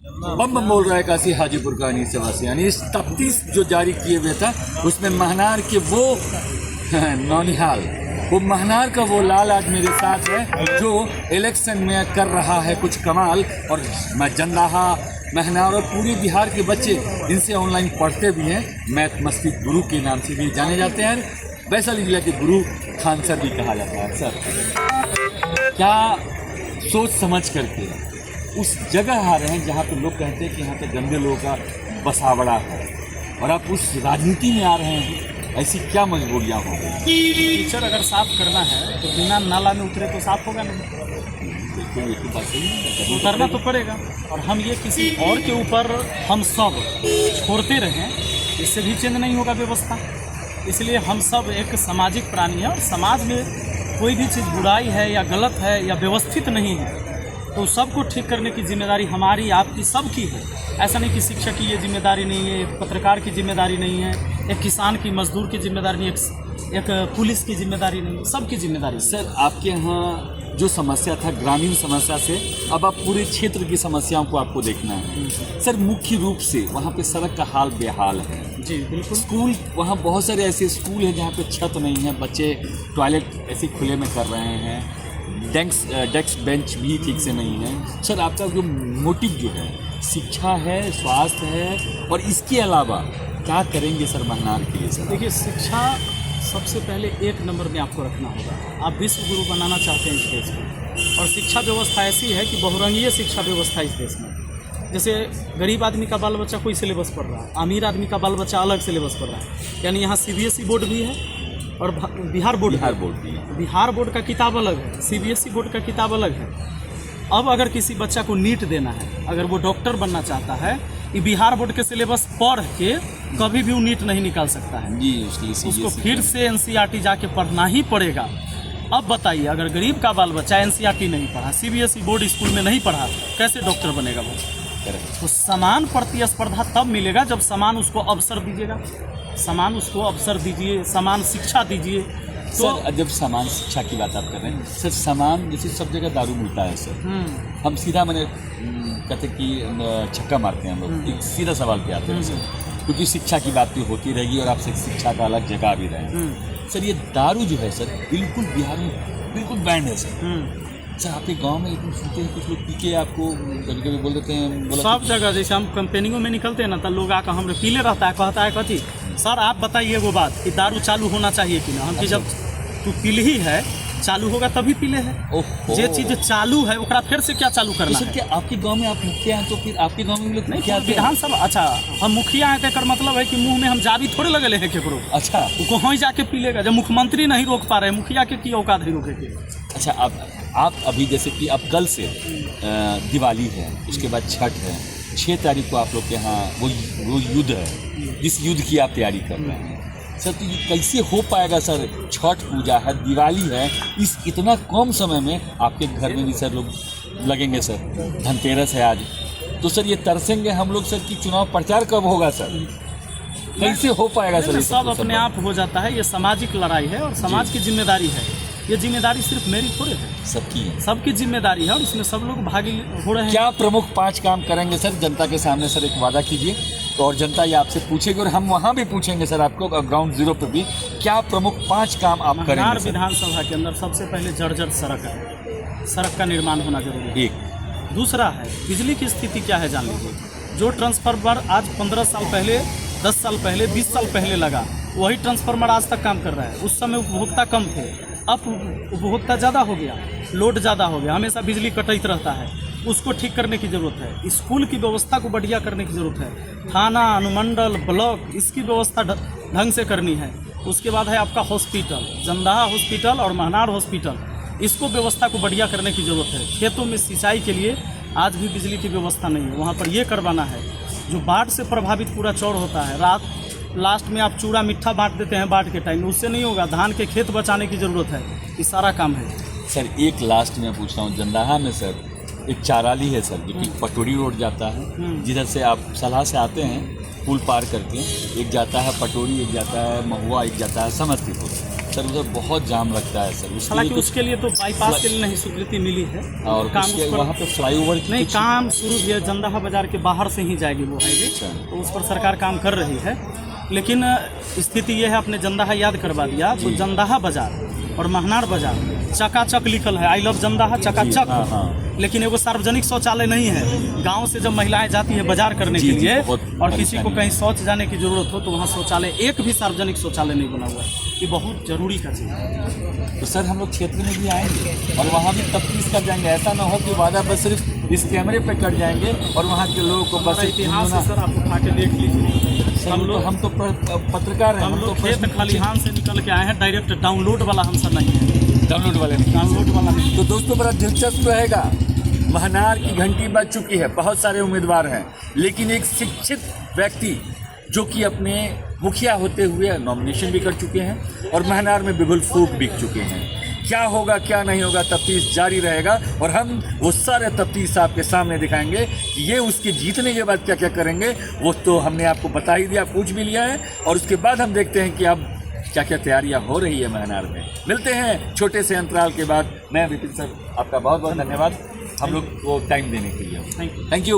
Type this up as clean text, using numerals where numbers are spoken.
बम बम बोल रहा है काशी हाजीपुर का अनीस वासी। यानी इस तफ्तीश जो जारी किए हुए था उसमें महनार के वो नौनिहाल, वो महनार का वो लाल आज मेरे साथ है जो इलेक्शन में कर रहा है कुछ कमाल। और मैं जंदाहा, महनार और पूरे बिहार के बच्चे इनसे ऑनलाइन पढ़ते भी हैं। मैथ मस्ती गुरु के नाम से भी जाने जाते हैं। वैशाली जिला के गुरु खान सर भी कहा जाता है। सर, क्या सोच समझ करके उस जगह आ रहे हैं जहाँ पे लोग कहते हैं कि यहाँ पे गंदे लोगों का बसावड़ा है, और आप उस राजनीति में आ रहे हैं? ऐसी क्या मजबूरियाँ हो गई? कीचड़ अगर साफ करना है तो बिना नाला में उतरे तो साफ होगा नहीं, बिल्कुल ये तो बात सही है, उतरना तो पड़ेगा। और हम ये किसी और के ऊपर हम सब छोड़ते रहें, इससे भी चेंज नहीं होगा व्यवस्था। इसलिए हम सब एक सामाजिक प्राणी हैं, और समाज में कोई भी चीज़ बुराई है या गलत है या व्यवस्थित नहीं है तो सबको ठीक करने की जिम्मेदारी हमारी, आपकी, सबकी है। ऐसा नहीं कि शिक्षक की ये जिम्मेदारी नहीं है, एक पत्रकार की जिम्मेदारी नहीं है, एक किसान की, मजदूर की जिम्मेदारी नहीं, एक पुलिस की जिम्मेदारी नहीं, सबकी जिम्मेदारी। सर, आपके यहाँ जो समस्या था ग्रामीण समस्या से अब आप पूरे क्षेत्र की समस्याओं को आपको देखना है। सर, मुख्य रूप से वहाँ पे सड़क का हाल बेहाल है। जी बिल्कुल। स्कूल, वहाँ बहुत सारे ऐसे स्कूल हैं जहाँ पे छत नहीं है, बच्चे टॉयलेट ऐसे खुले में कर रहे हैं, डेस्क बेंच भी ठीक से नहीं है। सर, आपका जो मोटिव जो है शिक्षा है, स्वास्थ्य है, और इसके अलावा क्या करेंगे सर महनार के लिए? सर देखिए, शिक्षा सबसे पहले एक नंबर में आपको रखना होगा। आप विश्व गुरु बनाना चाहते हैं इस देश में, और शिक्षा व्यवस्था ऐसी है कि बहुरंगीय शिक्षा व्यवस्था इस देश में। जैसे गरीब आदमी का बाल बच्चा कोई सिलेबस पढ़ रहा है, अमीर आदमी का बाल बच्चा अलग सिलेबस पढ़ रहा है। यानी यहाँ CBSE बोर्ड भी है और बिहार बोर्ड भी है। बिहार बोर्ड का किताब अलग है, CBSE बोर्ड का किताब अलग है। अब अगर किसी बच्चा को नीट देना है, अगर वो डॉक्टर बनना चाहता है, ये बिहार बोर्ड के सिलेबस पढ़ के कभी भी वो नीट नहीं निकाल सकता है जी। उसको फिर से NCERT जाके पढ़ना ही पड़ेगा। अब बताइए, अगर गरीब का बाल बच्चा NCERT नहीं पढ़ा, CBSE बोर्ड स्कूल में नहीं पढ़ा, कैसे डॉक्टर बनेगा वो? तो समान प्रतिस्पर्धा तब मिलेगा जब समान उसको अवसर दीजिएगा, समान उसको अवसर दीजिए, समान शिक्षा दीजिए। तो सर, जब समान शिक्षा की बात आप कर रहे हैं सर, समान जैसे सब जगह दारू मिलता है सर, हम सीधा मैंने कहते कि छक्का मारते हैं हम लोग, एक सीधा सवाल पे आते हैं सर, क्योंकि शिक्षा की बात तो होती रहेगी और आपसे शिक्षा का अलग जगह भी रहे। सर, ये दारू जो है सर बिल्कुल बिहार में बिल्कुल बैन है सर। सर, आपके गांव में लेकिन सुनते हैं कुछ लोग पी के आपको कभी कभी बोल देते हैं, सब जगह जैसे हम कंपेनियों में निकलते हैं ना, तो लोग आकर हमरे पीले रहता है, कहता है कथी, सर आप बताइए वो बात कि दारू चालू होना चाहिए कि ना। हम कि जब तू पील ही है, चालू होगा तभी पीले है। जे चीज़ चालू है ओकरा फिर से क्या चालू करना है? क्या आपके गांव में आप मुखिया हैं तो फिर आपके गांव में लोग नहीं, विधानसभा, अच्छा हम मुखिया हैं तो मतलब है कि मुंह में हम जाबी थोड़े लगले हैं केकरो। अच्छा, वो कहीं जाके पी लेगा। जब मुख्यमंत्री नहीं रोक पा रहे, मुखिया के की औकात नहीं रोके के। अच्छा, आप अभी जैसे कि अब कल से दिवाली है, उसके बाद छठ है, 6 तारीख को आप लोग के यहाँ वो युद्ध है, जिस युद्ध की आप तैयारी कर रहे हैं सर, तो ये कैसे हो पाएगा सर? छठ पूजा है, दिवाली है, इस इतना कम समय में आपके घर में भी सर लोग लगेंगे सर, धनतेरस है आज, तो सर ये तरसेंगे हम लोग सर कि चुनाव प्रचार कब होगा सर? कैसे हो पाएगा सर? सब अपने आप हो जाता है, ये सामाजिक लड़ाई है और समाज की जिम्मेदारी है। ये जिम्मेदारी सिर्फ मेरी थोड़े है, सबकी है, सबकी जिम्मेदारी है, और इसमें सब लोग भागी हो रहे हैं। क्या प्रमुख 5 काम करेंगे सर जनता के सामने? सर एक वादा कीजिए, तो और जनता ये आपसे पूछेगी और हम वहाँ भी पूछेंगे सर आपको ग्राउंड जीरो पे भी, क्या प्रमुख 5 काम आप करेंगे? महनार विधानसभा के अंदर सबसे पहले जर्जर सड़क है, सड़क का निर्माण होना जरूरी है। एक दूसरा है बिजली की स्थिति क्या है जान लीजिए। जो ट्रांसफार्मर आज 15 साल पहले, 10 साल पहले, 20 साल पहले लगा, वही ट्रांसफार्मर आज तक काम कर रहा है। उस समय उपभोक्ता कम थे, अब उपभोक्ता ज़्यादा हो गया, लोड ज़्यादा हो गया, हमेशा बिजली कटैत रहता है, उसको ठीक करने की ज़रूरत है। स्कूल की व्यवस्था को बढ़िया करने की ज़रूरत है। थाना, अनुमंडल, ब्लॉक, इसकी व्यवस्था ढंग से करनी है। उसके बाद है आपका हॉस्पिटल, जंदाहा हॉस्पिटल और महनार हॉस्पिटल, इसको व्यवस्था को बढ़िया करने की ज़रूरत है। खेतों में सिंचाई के लिए आज भी बिजली की व्यवस्था नहीं है, वहाँ पर ये करवाना है। जो बाढ़ से प्रभावित पूरा चौर होता है, रात लास्ट में आप चूड़ा मिठा बांट देते हैं बाढ़ के टाइम में, उससे नहीं होगा। धान के खेत बचाने की ज़रूरत है, ये सारा काम है सर। एक लास्ट में पूछ रहा हूँ, जंदाहा में सर एक चाराली है सर, जो कि पटोरी रोड जाता है, जिधर से आप सलाह से आते हैं पुल पार करके, एक जाता है पटोरी, एक जाता है महुआ, एक जाता है समस्तीपुर। सर उधर बहुत जाम लगता है सर, उसके हालांकि लिए उसके लिए तो बाईपास के लिए नहीं स्वीकृति मिली है और काम उसके उस पर वहाँ पे फ्लाईओवर की नहीं कुछ- काम शुरू भी है। जंदाहा बाजार के बाहर से ही जाएगी वो हाईवे, अच्छा। तो उस पर सरकार काम कर रही है। लेकिन स्थिति ये है, आपने जंदाहा याद करवा दिया, तो जंदाहा बाजार और महनार बाजार चकाचक लिखल है, आई लव जंदाहा चकाचक, हाँ, हाँ। लेकिन एगो सार्वजनिक शौचालय नहीं है। गांव से जब महिलाएं जाती है बाजार करने जी, के जी, लिए बहुत और किसी को परेशानी कहीं शौच जाने की जरूरत हो तो वहाँ शौचालय, एक भी सार्वजनिक शौचालय नहीं बना हुआ है। ये बहुत जरूरी का चीज़ है। तो सर हम लोग क्षेत्र में भी आएंगे और वहाँ भी तफ्तीश कर जाएंगे। ऐसा ना हो कि वादा बस सिर्फ इस कैमरे पे कर जाएंगे और वहाँ के लोगों को बस हमारा एक इतिहास है नमूना- सर, आप उठा के देख लीजिए। सर, हम तो पत्रकार हैं, हम लोग खेत प्रश्न- खलिहान से निकल के आए हैं, डायरेक्ट डाउनलोड वाला हम सब नहीं है, डाउनलोड वाले नहीं। डाउनलोड वाला नहीं। तो दोस्तों बड़ा दिलचस्प रहेगा। महनार की घंटी बज चुकी है, बहुत सारे उम्मीदवार हैं, लेकिन एक शिक्षित व्यक्ति जो कि अपने मुखिया होते हुए नॉमिनेशन भी कर चुके हैं और महनार में बिगुल फूक बिक चुके हैं। क्या होगा क्या नहीं होगा, तफ्तीश जारी रहेगा और हम वो सारे तफ्तीश आपके सामने दिखाएंगे कि ये उसके जीतने के बाद क्या क्या करेंगे। वो तो हमने आपको बता ही दिया, पूछ भी लिया है, और उसके बाद हम देखते हैं कि अब क्या क्या तैयारियां हो रही है महनार में। मिलते हैं छोटे से अंतराल के बाद। मैं विपिन सर, आपका बहुत बहुत धन्यवाद हम लोग को टाइम देने के लिए। Thank you. Thank you.